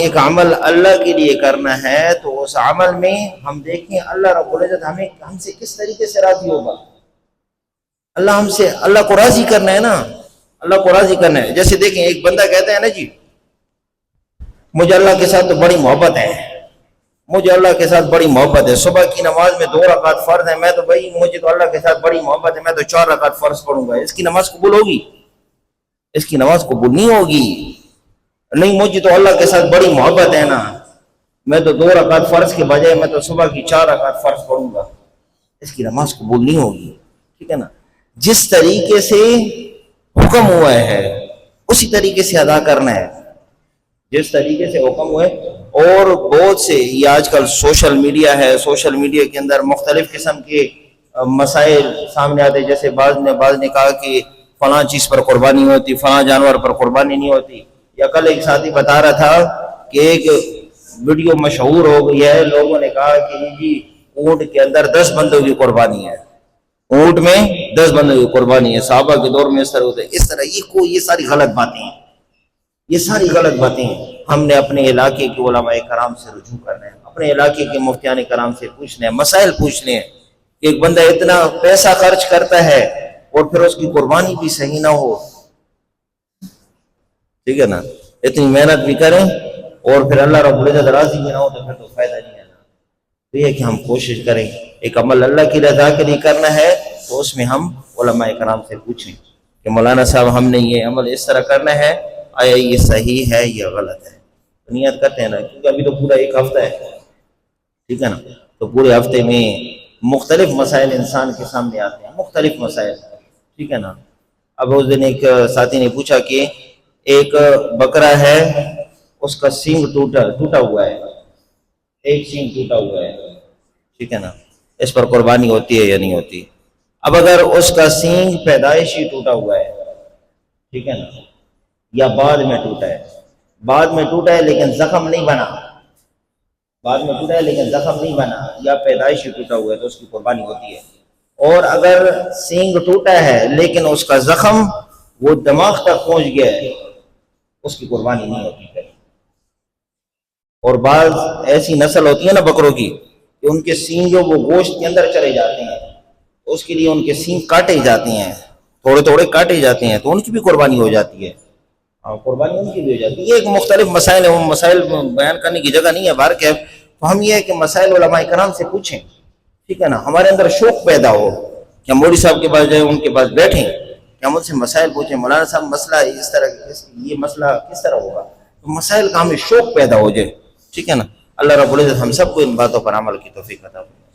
ایک عمل اللہ کے لیے کرنا ہے تو اس عمل میں ہم دیکھیں اللہ رب العزت ہم سے کس طریقے سے راضی ہوگا. اللہ کو راضی کرنا ہے نا, اللہ کو راضی کرنا ہے. جیسے دیکھیں ایک بندہ کہتا ہے نا جی مجھے اللہ کے ساتھ تو بڑی محبت ہے, مجھے اللہ کے ساتھ بڑی محبت ہے, صبح کی نماز میں 2 رکعت فرض ہے, میں تو بھائی مجھے تو اللہ کے ساتھ بڑی محبت ہے, میں تو 4 رکعت فرض پڑھوں گا. اس کی نماز قبول ہوگی؟ اس کی نماز قبول نہیں ہوگی. نہیں, مجھے تو اللہ کے ساتھ بڑی محبت ہے نا, میں تو 2 رکعت فرض کے بجائے میں تو صبح کی 4 رکعت فرض پڑھوں گا. اس کی نماز قبول نہیں ہوگی. ٹھیک ہے نا. جس طریقے سے حکم ہوا ہے اسی طریقے سے ادا کرنا ہے, جس طریقے سے حکم ہوئے. اور بہت سے یہ آج کل سوشل میڈیا ہے, سوشل میڈیا کے اندر مختلف قسم کے مسائل سامنے آتے. جیسے بعض نے کہا کہ فلاں چیز پر قربانی ہوتی, فلاں جانور پر قربانی نہیں ہوتی. یا کل ایک ساتھی بتا رہا تھا کہ ایک ویڈیو مشہور ہو گئی ہے, لوگوں نے کہا کہ جی اونٹ کے اندر 10 بندوں کی قربانی ہے, اونٹ میں 10 بندوں کی قربانی ہے. صحابہ کے دور میں اس طرح ہوتے, اس طرح یہ ساری غلط باتیں ہیں, یہ ساری غلط باتیں ہیں. ہم نے اپنے علاقے کے علماء کرام سے رجوع کرنا ہے, اپنے علاقے کے مفتیان کرام سے پوچھنا ہے, مسائل پوچھنے ہیں. ایک بندہ اتنا پیسہ خرچ کرتا ہے اور پھر اس کی قربانی بھی صحیح نہ ہو, ٹھیک ہے نا, اتنی محنت بھی کریں اور پھر اللہ رب العزت راضی بھی نہ ہو تو پھر تو فائدہ نہیں ہے نا. تو یہ کہ ہم کوشش کریں, ایک عمل اللہ کی رضا کے لیے کرنا ہے تو اس میں ہم علماء کرام سے پوچھیں کہ مولانا صاحب ہم نے یہ عمل اس طرح کرنا ہے, آیا یہ صحیح ہے یا غلط ہے. نیت کرتے ہیں نا, کیونکہ ابھی تو پورا 1 ہفتہ ہے, ٹھیک ہے نا. تو پورے ہفتے میں مختلف مسائل انسان کے سامنے آتے ہیں, مختلف مسائل, ٹھیک ہے نا. اب اس دن ایک ساتھی نے پوچھا کہ ایک بکرا ہے اس کا سینگ ٹوٹا ہوا ہے, ایک سینگ ٹوٹا ہوا ہے, ٹھیک ہے نا, اس پر قربانی ہوتی ہے یا نہیں ہوتی؟ اب اگر اس کا سینگ پیدائشی ٹوٹا ہوا ہے, ٹھیک ہے نا, یا بعد میں ٹوٹا ہے, بعد میں ٹوٹا ہے لیکن زخم نہیں بنا, بعد میں ٹوٹا ہے لیکن زخم نہیں بنا, یا پیدائشی ٹوٹا ہوا ہے تو اس کی قربانی ہوتی ہے. اور اگر سینگ ٹوٹا ہے لیکن اس کا زخم وہ دماغ تک پہنچ گیا ہے, اس کی قربانی نہیں ہوتی. اور بعض ایسی نسل ہوتی ہے نا بکروں کی کہ ان کے سینگ جو وہ گوشت کے اندر چلے جاتے ہیں, اس کے لیے ان کے سینگ کاٹے جاتے ہیں, تھوڑے تھوڑے کاٹے جاتے ہیں, تو ان کی بھی قربانی ہو جاتی ہے. قربانی ان کی بھی ہو جاتی ہے. یہ ایک مختلف مسائل ہیں, وہ مسائل بیان کرنے کی جگہ نہیں ہے بار کے. تو ہم یہ ہے کہ مسائل علماء کرام سے پوچھیں, ٹھیک ہے نا. ہمارے اندر شوق پیدا ہو کہ ہم مولوی صاحب کے پاس جائیں, ان کے پاس بیٹھیں, کہ ہم ان سے مسائل پوچھیں, مولانا صاحب مسئلہ اس طرح, یہ مسئلہ کس طرح ہوگا, تو مسائل کا ہمیں شوق پیدا ہو جائے, ٹھیک ہے نا. اللہ رب العزت ہم سب کو ان باتوں پر عمل کی توفیق عطا فرمائے.